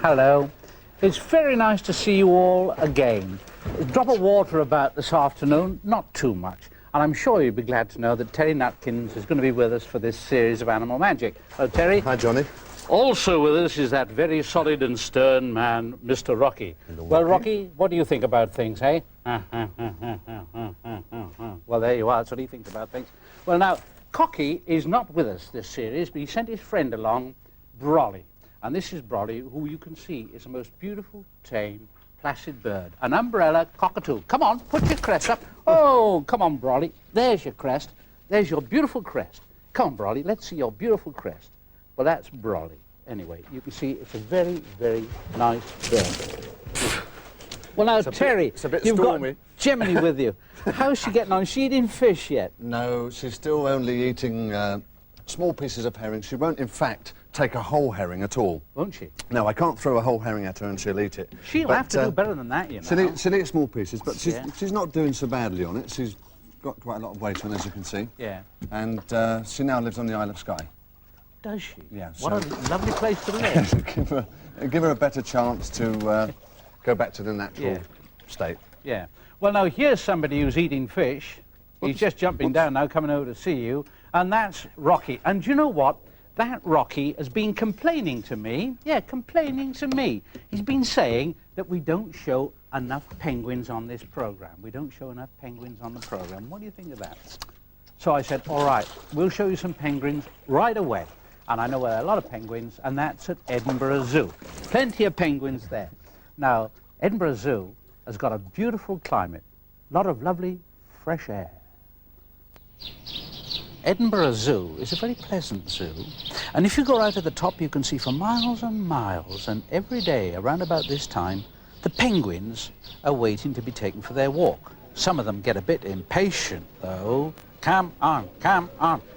Hello. It's very nice to see you all again. A drop of water about this afternoon, not too much. And I'm sure you'll be glad to know that Terry Nutkins is going to be with us for this series of animal magic. Hello, Terry. Hi, Johnny. Also with us is that very solid and stern man, Mr. Rocky. Well, Rocky, what do you think about things, eh? Well, there you are. That's what he thinks about things. Well, now, Cocky is not with us this series, but he sent his friend along, Brolly. And this is Brolly, who you can see is the most beautiful, tame, placid bird. An umbrella cockatoo. Come on, put your crest up. Oh, come on, Brolly. There's your crest. There's your beautiful crest. Come on, Brolly, let's see your beautiful crest. Well, that's Brolly. Anyway, you can see it's a very, very nice bird. Well, now, Terry, it's a bit you've stormy. got Jiminy with you. How's she getting on? Is she eating fish yet? No, she's still only eating small pieces of herring. She won't, in fact, take a whole herring at all. Won't she? No, I can't throw a whole herring at her and she'll eat it. She'll have to do better than that, you know. She'll eat small pieces, but she's not doing so badly on it. She's got quite a lot of weight on, as you can see. Yeah. And she now lives on the Isle of Skye. Does she? Yeah. What a lovely place to live. give her a better chance to go back to the natural state. Yeah. Well, now, here's somebody who's eating fish. He's just jumping down now, coming over to see you, and that's Rocky. And do you know what? That Rocky has been complaining to me. Yeah, complaining to me. He's been saying that we don't show enough penguins on this program. We don't show enough penguins on the program. What do you think of that? So I said, all right, we'll show you some penguins right away. And I know where there are a lot of penguins, and that's at Edinburgh Zoo. Plenty of penguins there. Now, Edinburgh Zoo has got a beautiful climate, a lot of lovely fresh air. Edinburgh Zoo is a very pleasant zoo, and if you go right at the top, you can see for miles and miles, and every day around about this time, the penguins are waiting to be taken for their walk. Some of them get a bit impatient, though. Come on,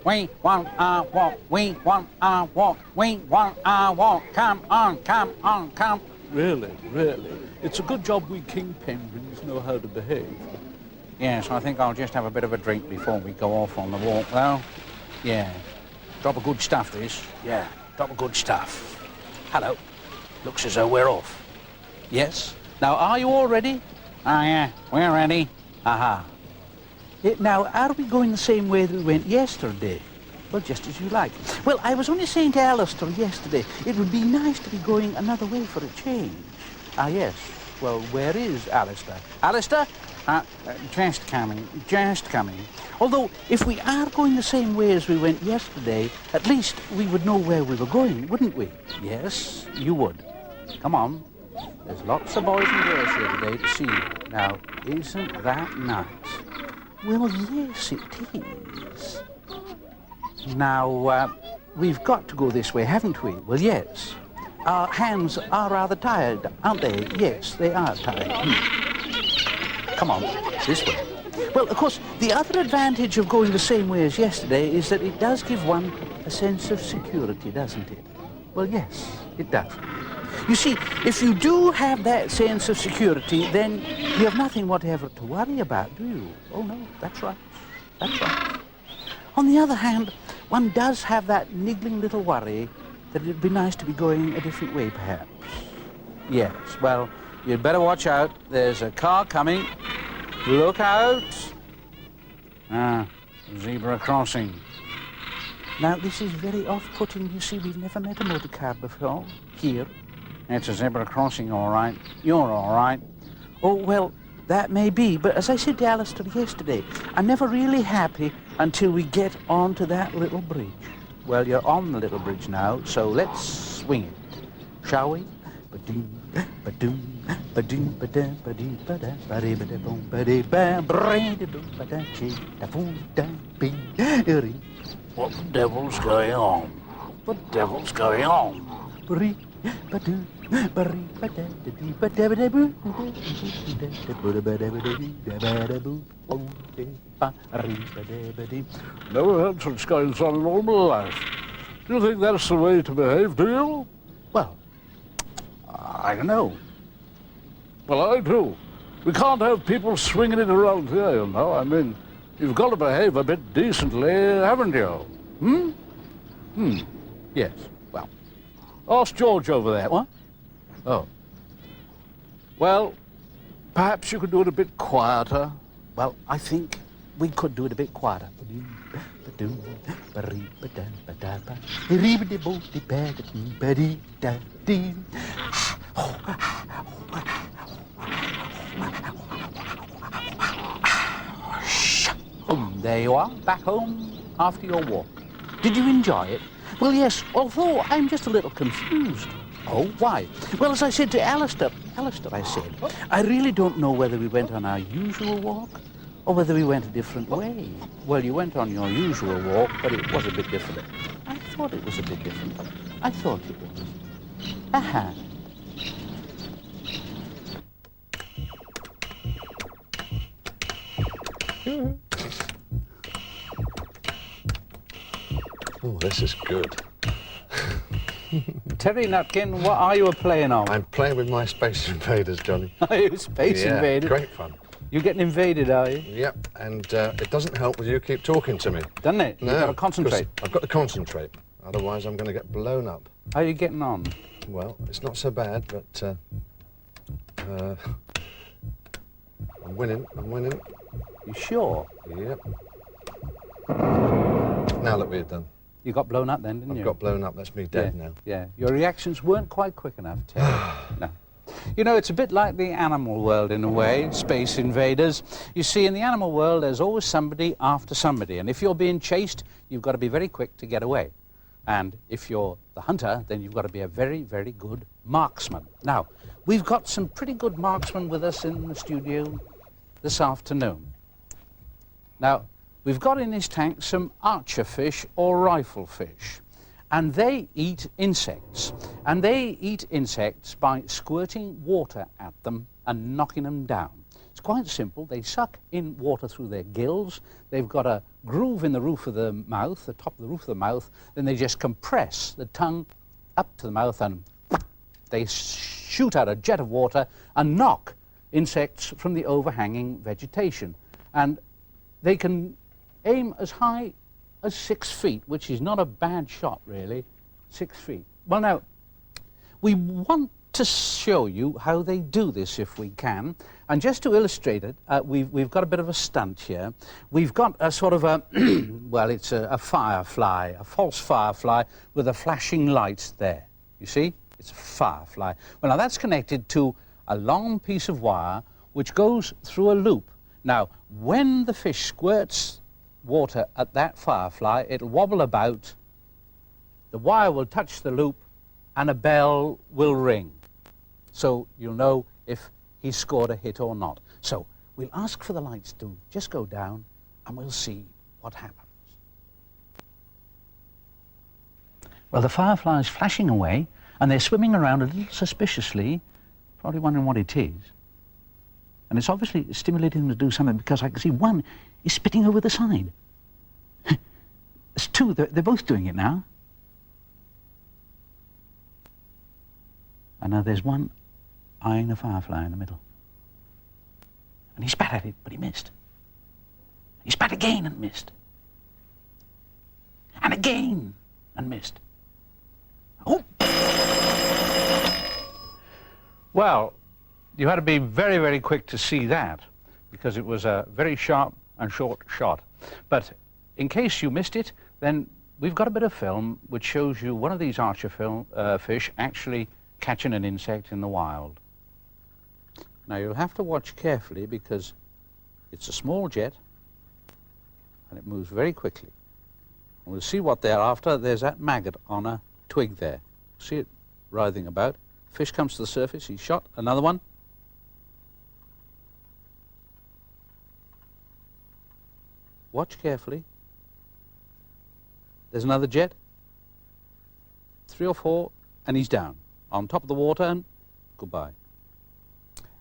we want our walk, we want our walk, we want our walk, come on, come. Really, it's a good job we king penguins know how to behave. Yes, I think I'll just have a bit of a drink before we go off on the walk, though. Yeah, drop of good stuff, this. Yeah, drop of good stuff. Hello, looks as though we're off. Yes, now are you all ready? Ah, yeah, we're ready. Aha. Now, are we going the same way that we went yesterday? Well, just as you like. Well, I was only saying to Alistair yesterday, it would be nice to be going another way for a change. Ah, yes. Well, where is Alistair? Alistair? Just coming. Although, if we are going the same way as we went yesterday, at least we would know where we were going, wouldn't we? Yes, you would. Come on. There's lots of boys and girls here today to see you. Now, isn't that nice? Well, yes, it is. Now, we've got to go this way, haven't we? Well, yes. Our hands are rather tired, aren't they? Yes, they are tired. Come on, this way. Well, of course, the other advantage of going the same way as yesterday is that it does give one a sense of security, doesn't it? Well, yes, it does. You see, if you do have that sense of security, then you have nothing whatever to worry about, do you? Oh, no, that's right. That's right. On the other hand, one does have that niggling little worry that it'd be nice to be going a different way, perhaps. Yes, well, you'd better watch out. There's a car coming. Look out. Ah, zebra crossing. Now, this is very off-putting. You see, we've never met a motor car before, here. It's a zebra crossing, all right. You're all right. Oh, well, that may be, but as I said to Alistair yesterday, I'm never really happy until we get onto that little bridge. Well, you're on the little bridge now, so let's swing it, shall we? Ba-doom, ba-doom, ba-doom, ba-da, ba-dee, ba-da, ba-dee, ba-da, boom, ba-dee, ba, ba-dee-da-doom, ba-da, chee, da-boom, da-bee, what the devil's going on? What the devil's going on? Ba-doo, ba-dee, ba-da, da-dee, ba-da, ba-da, boo, Never had such guys on in all my life. Do you think that's the way to behave, do you? Well, I don't know. Well, I do. We can't have people swinging it around here, you know. I mean, you've got to behave a bit decently, haven't you? Yes. Well, ask George over there. what? Oh. Well, perhaps you could do it a bit quieter. Well, I think we could do it a bit quieter. There you are, back home after your walk. Did you enjoy it? Well, yes, although I'm just a little confused. Oh, why? Well, as I said to Alistair, I said, I really don't know whether we went on our usual walk or whether we went a different way. Well, you went on your usual walk, but it was a bit different. I thought it was a bit different. I thought it was. Aha. Oh, this is good. Terry Nutkin, what are you playing on? I'm playing with my Space Invaders, Johnny. Are you Space Invaders? Great fun. You're getting invaded, are you? Yep, and it doesn't help with you keep talking to me. Doesn't it? No, You've got to concentrate. I've got to concentrate, otherwise I'm going to get blown up. How are you getting on? Well, it's not so bad, but I'm winning. You sure? Yep. Now that we're done. You got blown up then, didn't you? I've got blown up, that's me dead now. Yeah, your reactions weren't quite quick enough, Terry. No. You know, it's a bit like the animal world in a way, Space Invaders. You see, in the animal world, there's always somebody after somebody, and if you're being chased, you've got to be very quick to get away. And if you're the hunter, then you've got to be a very, very good marksman. Now, we've got some pretty good marksmen with us in the studio this afternoon. Now, we've got in this tank some archer fish or rifle fish, and they eat insects. And they eat insects by squirting water at them and knocking them down. It's quite simple. They suck in water through their gills. They've got a groove in the roof of the mouth, the top of the roof of the mouth. Then they just compress the tongue up to the mouth and they shoot out a jet of water and knock insects from the overhanging vegetation. And they can aim as high as 6 feet, which is not a bad shot, really. 6 feet. Well, now, we want to show you how they do this, if we can. And just to illustrate it, we've got a bit of a stunt here. We've got a sort of a, well, it's a firefly, a false firefly with a flashing light there. You see? It's a firefly. Well, now, that's connected to a long piece of wire which goes through a loop. Now, when the fish squirts water at that firefly, it'll wobble about, the wire will touch the loop, and a bell will ring. So you'll know if he's scored a hit or not. So we'll ask for the lights to just go down, and we'll see what happens. Well, the firefly's flashing away, and they're swimming around a little suspiciously, probably wondering what it is. And it's obviously stimulating them to do something, because I can see one is spitting over the side. It's two, they're both doing it now. And now there's one eyeing the firefly in the middle. And he spat at it, but he missed. He spat again and missed. And again and missed. Oh! Well, you had to be very, very quick to see that, because it was a very sharp and short shot. But in case you missed it, then we've got a bit of film which shows you one of these archer fish actually catching an insect in the wild. Now, you'll have to watch carefully, because it's a small jet and it moves very quickly. And we'll see what they're after. There's that maggot on a twig there. See it writhing about. Fish comes to the surface, he's shot. Another one. Watch carefully. There's another jet. 3 or 4, and he's down. On top of the water, and goodbye.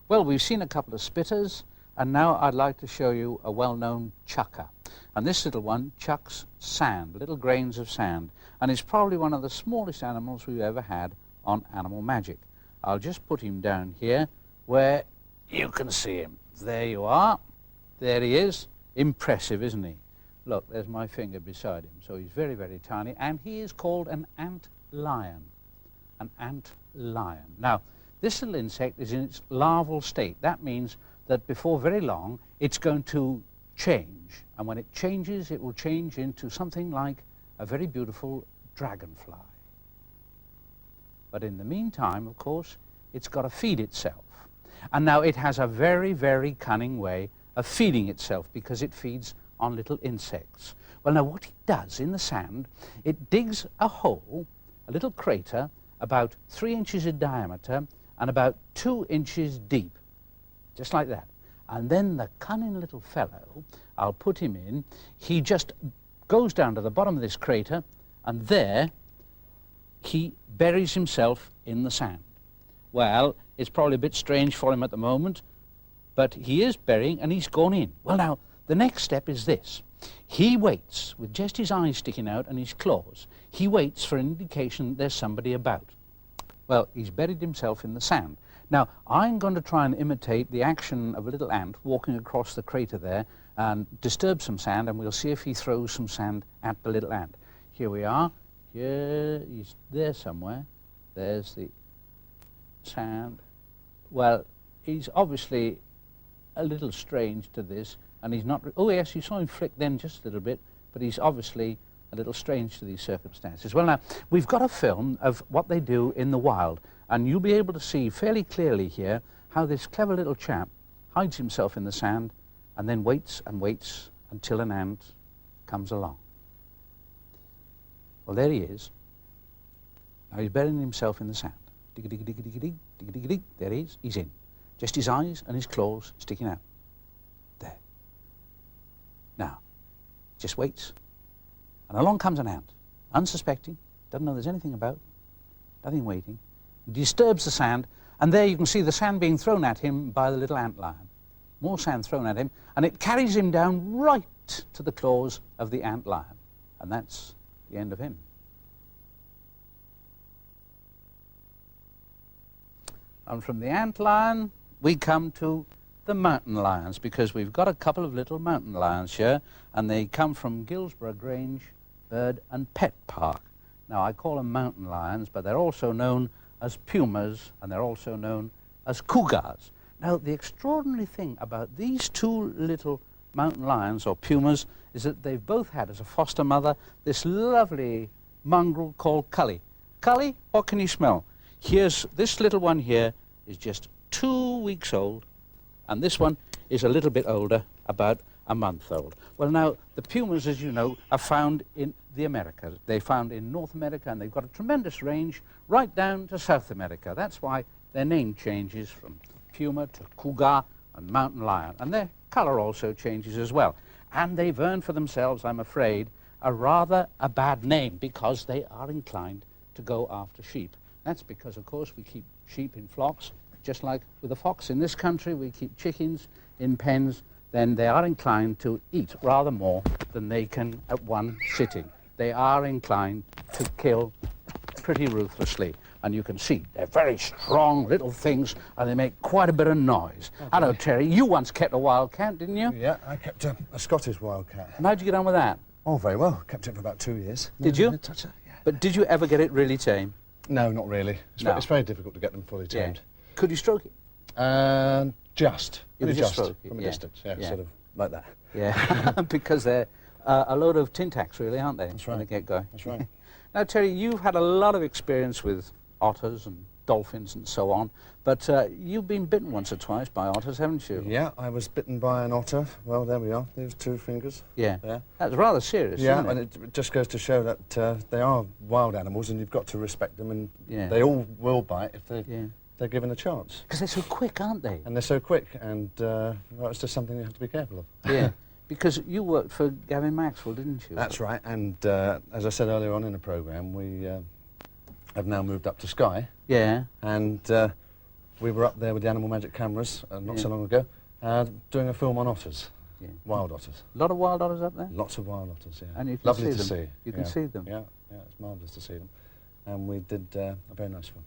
Well, we've seen a couple of spitters, and now I'd like to show you a well-known chucker. And this little one chucks sand, little grains of sand, and is probably one of the smallest animals we've ever had on Animal Magic. I'll just put him down here where you can see him. There you are. There he is. Impressive, isn't he? Look, there's my finger beside him. So he's very, very tiny, and he is called an ant lion. An ant lion. Now, This little insect is in its larval state. That means that before very long, it's going to change. And when it changes, it will change into something like a very beautiful dragonfly. But in the meantime, of course, it's got to feed itself. And now it has a very, very cunning way of feeding itself because it feeds on little insects. Well, now what it does in the sand, it digs a hole, a little crater, about 3 inches in diameter and about 2 inches deep, just like that. And then the cunning little fellow, I'll put him in, he just goes down to the bottom of this crater, and there he buries himself in the sand. Well, it's probably a bit strange for him at the moment, but he is burying and he's gone in. Well, now, the next step is this. He waits, with just his eyes sticking out and his claws, he waits for an indication there's somebody about. Well, he's buried himself in the sand. Now, I'm going to try and imitate the action of a little ant walking across the crater there and disturb some sand, and we'll see if he throws some sand at the little ant. Here we are. Here, he's there somewhere. There's the sand. Well, he's obviously a little strange to this, and he's not... Oh, yes, you saw him flick then just a little bit, but he's obviously a little strange to these circumstances. Well, now, we've got a film of what they do in the wild, and you'll be able to see fairly clearly here how this clever little chap hides himself in the sand and then waits and waits until an ant comes along. Well, there he is. Now he's burying himself in the sand. Diggity, diggity, diggity, diggity, diggity. There he is. He's in. Just his eyes and his claws sticking out. There. Now, just waits. And along comes an ant, unsuspecting, doesn't know there's anything about, nothing waiting. He disturbs the sand, and there you can see the sand being thrown at him by the little ant lion. More sand thrown at him, and it carries him down right to the claws of the ant lion. And that's the end of him. And from the ant lion, we come to the mountain lions, because we've got a couple of little mountain lions here, and they come from Guilsborough Grange Bird and Pet Park. Now, I call them mountain lions, but they're also known as pumas, and they're also known as cougars. Now, the extraordinary thing about these two little mountain lions, or pumas, is that they've both had as a foster mother this lovely mongrel called Cully. Cully, what can you smell? Here's this little one here is just 2 weeks old, and this one is a little bit older, about a month old. Well, now, the pumas, as you know, are found in the Americas. They're found in North America, and they've got a tremendous range right down to South America. That's why their name changes from puma to cougar and mountain lion, and their colour also changes as well. And they've earned for themselves, I'm afraid, a bad name, because they are inclined to go after sheep. That's because, of course, we keep sheep in flocks, just like with a fox in this country, we keep chickens in pens. Then they are inclined to eat rather more than they can at one sitting. They are inclined to kill pretty ruthlessly. And you can see they're very strong little things, and they make quite a bit of noise. Okay. Hello, Terry. You once kept a wildcat, didn't you? Yeah, I kept a Scottish wildcat. And how'd you get on with that? Oh, very well. Kept it for about 2 years. Did you? Touch it, yeah. But did you ever get it really tame? No, not really. It's very difficult to get them fully tamed. Yeah. Could you stroke it? Just. You just stroke it, from a yeah. distance, sort of like that. Yeah, because they're a load of tin tacks, really, aren't they? That's right. When they get going. That's right. Now, Terry, you've had a lot of experience with otters and dolphins and so on, but you've been bitten once or twice by otters, haven't you? Yeah, I was bitten by an otter. Well, there we are. There's 2 fingers. Yeah. There. That's rather serious, yeah, isn't it? and it just goes to show that they are wild animals, and you've got to respect them, and they all will bite if they're given a chance. Because they're so quick, aren't they? And they're so quick, and well, it's just something you have to be careful of. Yeah, because you worked for Gavin Maxwell, didn't you? That's right, and as I said earlier on in the programme, we have now moved up to Skye. Yeah. And we were up there with the Animal Magic cameras not so long ago, doing a film on otters, wild otters. A lot of wild otters up there? Lots of wild otters, yeah. And you can Lovely see to them. see. You can see them? Yeah, yeah, it's marvellous to see them. And we did a very nice film.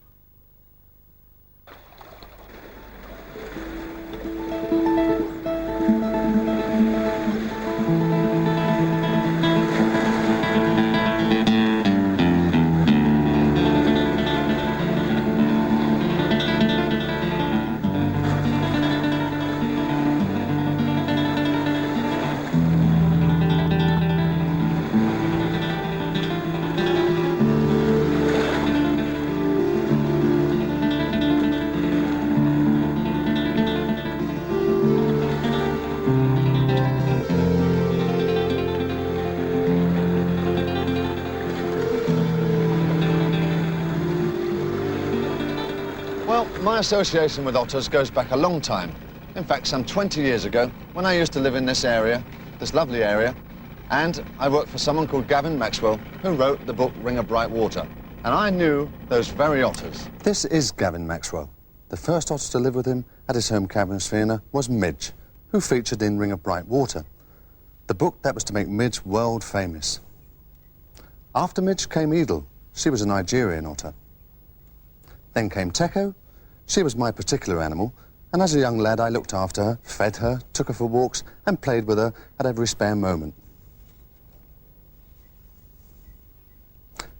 Well, my association with otters goes back a long time. In fact, some 20 years ago, when I used to live in this area, this lovely area, and I worked for someone called Gavin Maxwell, who wrote the book Ring of Bright Water. And I knew those very otters. This is Gavin Maxwell. The first otter to live with him at his home cabin in Sphena was Midge, who featured in Ring of Bright Water, the book that was to make Midge world famous. After Midge came Edel. She was a Nigerian otter. Then came Teko. She was my particular animal, and as a young lad I looked after her, fed her, took her for walks and played with her at every spare moment.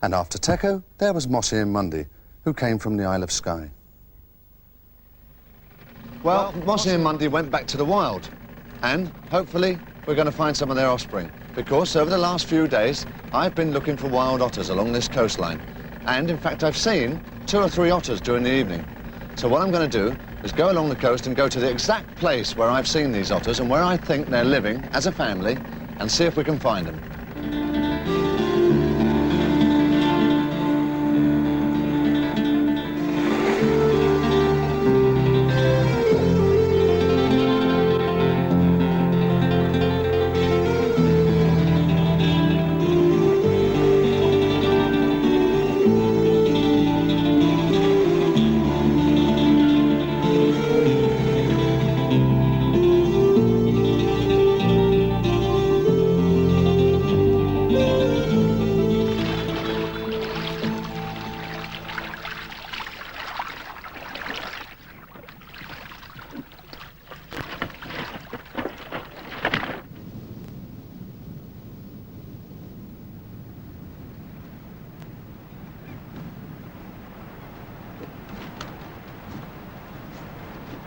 And after Teko, there was Mossy and Mundy, who came from the Isle of Skye. Well, Mossy and Mundy went back to the wild, and hopefully we're going to find some of their offspring, because over the last few days I've been looking for wild otters along this coastline, and in fact I've seen 2 or 3 otters during the evening. So what I'm going to do is go along the coast and go to the exact place where I've seen these otters and where I think they're living as a family, and see if we can find them.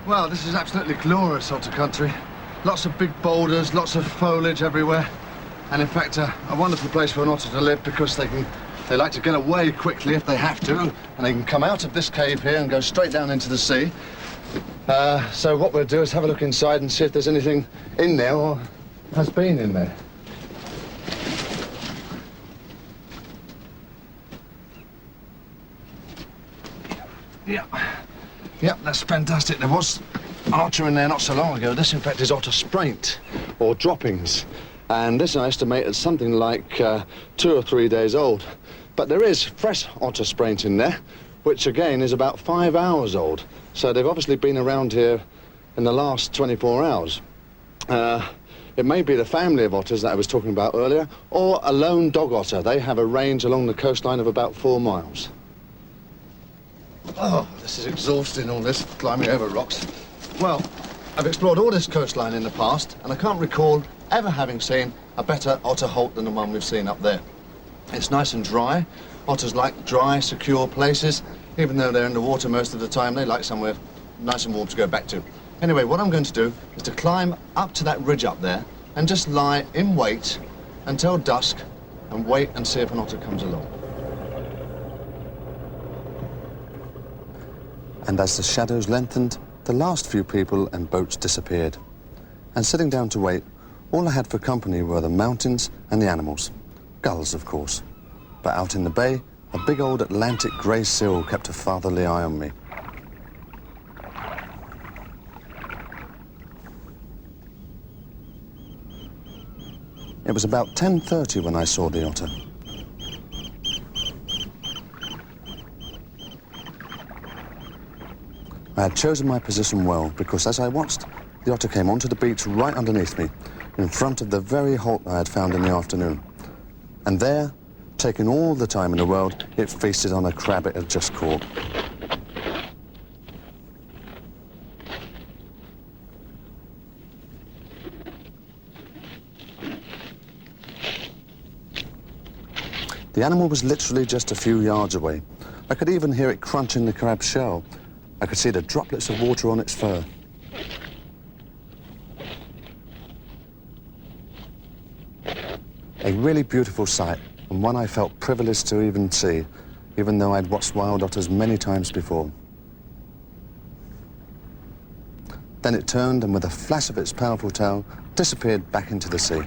Well, this is absolutely glorious otter country. Lots of big boulders, lots of foliage everywhere. And in fact, a wonderful place for an otter to live because they like to get away quickly if they have to, and they can come out of this cave here and go straight down into the sea. So what we'll do is have a look inside and see if there's anything in there or has been in there. Yep, that's fantastic. There was otter in there not so long ago. This, in fact, is otter spraint, or droppings. And this I estimate is something like 2 or 3 days old. But there is fresh otter spraint in there, which again is about 5 hours old. So they've obviously been around here in the last 24 hours. It may be the family of otters that I was talking about earlier, or a lone dog otter. They have a range along the coastline of about 4 miles. Oh, this is exhausting, all this, climbing over rocks. Well, I've explored all this coastline in the past, and I can't recall ever having seen a better otter holt than the one we've seen up there. It's nice and dry. Otters like dry, secure places. Even though they're in the water most of the time, they like somewhere nice and warm to go back to. Anyway, what I'm going to do is to climb up to that ridge up there and just lie in wait until dusk and wait and see if an otter comes along. And as the shadows lengthened, the last few people and boats disappeared. And sitting down to wait, all I had for company were the mountains and the animals. Gulls, of course. But out in the bay, a big old Atlantic grey seal kept a fatherly eye on me. It was about 10:30 when I saw the otter. I had chosen my position well because as I watched, the otter came onto the beach right underneath me, in front of the very holt I had found in the afternoon. And there, taking all the time in the world, it feasted on a crab it had just caught. The animal was literally just a few yards away. I could even hear it crunching the crab's shell. I could see the droplets of water on its fur. A really beautiful sight, and one I felt privileged to even see, even though I'd watched wild otters many times before. Then it turned and with a flash of its powerful tail, disappeared back into the sea.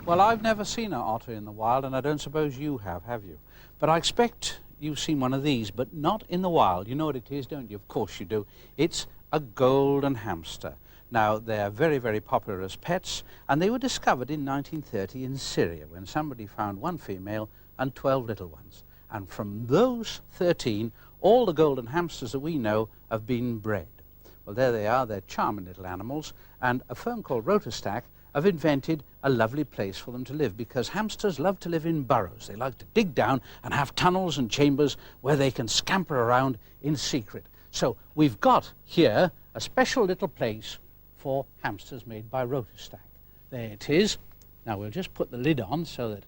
Well, I've never seen an otter in the wild, and I don't suppose you have you? But I expect you've seen one of these, but not in the wild. You know what it is, don't you? Of course you do. It's a golden hamster. Now, they're very, very popular as pets, and they were discovered in 1930 in Syria, when somebody found one female and 12 little ones. And from those 13, all the golden hamsters that we know have been bred. Well, there they are. They're charming little animals, and a firm called Roderick have invented a lovely place for them to live, because hamsters love to live in burrows. They like to dig down and have tunnels and chambers where they can scamper around in secret. So we've got here a special little place for hamsters made by Roderick. There it is. Now we'll just put the lid on so that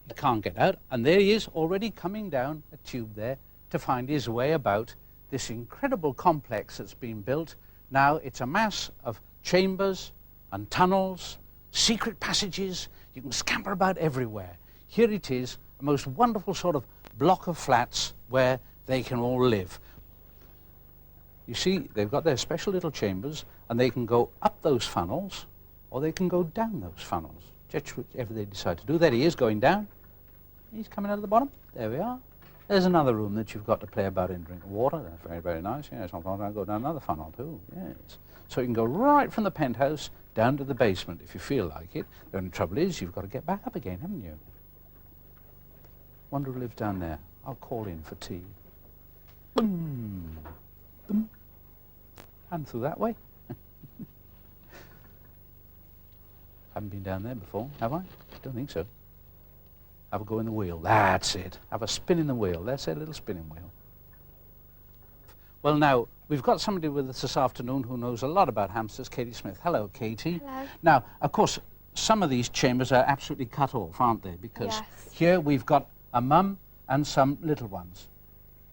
he can't get out, and there he is already coming down a tube there to find his way about this incredible complex that's been built. Now it's a mass of chambers and tunnels, secret passages. You can scamper about everywhere. Here it is, a most wonderful sort of block of flats where they can all live. You see, they've got their special little chambers, and they can go up those funnels, or they can go down those funnels, just whichever they decide to do. There he is, going down. He's coming out of the bottom. There we are. There's another room that you've got to play about in, drink water. That's very, very nice. Yes, I'll go down another funnel too. Yes. So you can go right from the penthouse down to the basement if you feel like it. The only trouble is you've got to get back up again, haven't you? Wonder who lives down there. I'll call in for tea. Boom. Boom. And through that way. Haven't been down there before, have I? Don't think so. Have a go in the wheel. That's it. Have a spin in the wheel. That's a little spinning wheel. Well, now, we've got somebody with us this afternoon who knows a lot about hamsters, Katie Smith. Hello, Katie. Hello. Now, of course, some of these chambers are absolutely cut off, aren't they? Because here we've got a mum and some little ones.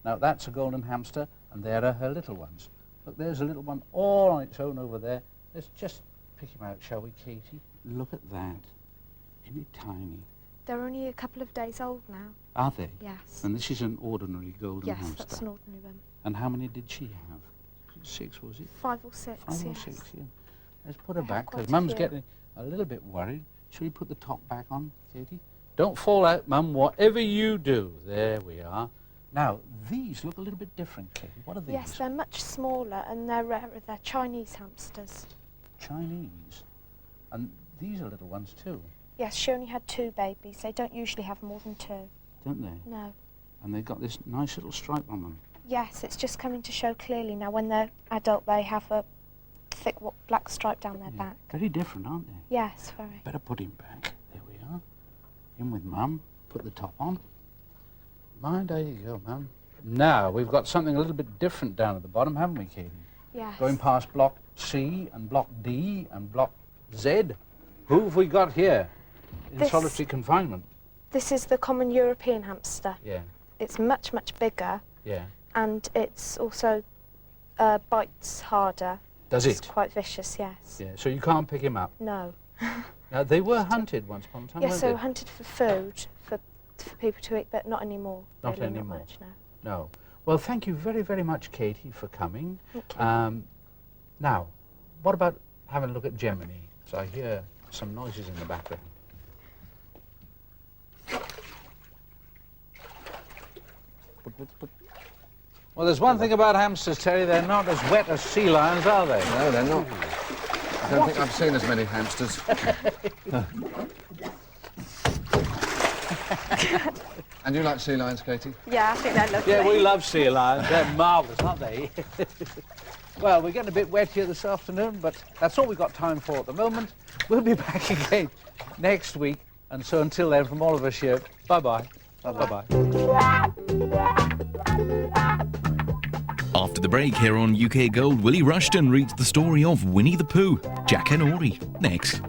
Now, that's a golden hamster, and there are her little ones. Look, there's a little one all on its own over there. Let's just pick him out, shall we, Katie? Look at that. Isn't he tiny? They're only a couple of days old now. Are they? Yes. And this is an ordinary golden hamster? Yes, that's an ordinary one. And how many did she have? 6, was it? 5 or 6, 5 or yes. 6, yeah. Let's put her I back, have because quite a Mum's few. getting a little bit worried. Shall we put the top back on, Katie? Don't fall out, Mum, whatever you do. There we are. Now, these look a little bit different, Katie. What are these? Yes, they're much smaller and they're rarer. They're Chinese hamsters. Chinese. And these are little ones too, Yes, she only had 2 babies. They don't usually have more than 2. don't they? No. And they've got this nice little stripe on them. Yes, it's just coming to show clearly now. When they're adult, they have a thick black stripe down their back. Very different, aren't they? Yes, very. Better put him back. There we are. In with Mum. Put the top on. There you go, Mum. Now, we've got something a little bit different down at the bottom, haven't we, Katie? Yes. Going past block C and block D and block Z. Who have we got here in This- solitary confinement? This is the common European hamster. Yeah, It's much, much bigger, yeah. and it's also bites harder. Does It's it? quite vicious, yes. Yeah, so you can't pick him up. No. Now, they were hunted once upon a time, Yes, weren't so they? hunted for food, for people to eat, but not anymore. Not really, anymore. Not much, no. No. Well, thank you very, very much, Katie, for coming. Thank you. Now, what about having a look at Gemini? So I hear some noises in the background. Well, there's one thing about hamsters, Terry. They're not as wet as sea lions, are they? No, they're not. I don't think I've seen as many hamsters. And you like sea lions, Katie? Yeah, I think they're lovely. Yeah, we love sea lions. They're marvellous, aren't they? Well, we're getting a bit wet here this afternoon, but that's all we've got time for at the moment. We'll be back again next week. And so until then, from all of us here, bye-bye. Bye-bye. After the break here on UK Gold, Willie Rushton reads the story of Winnie the Pooh, Jack and Ori. Next.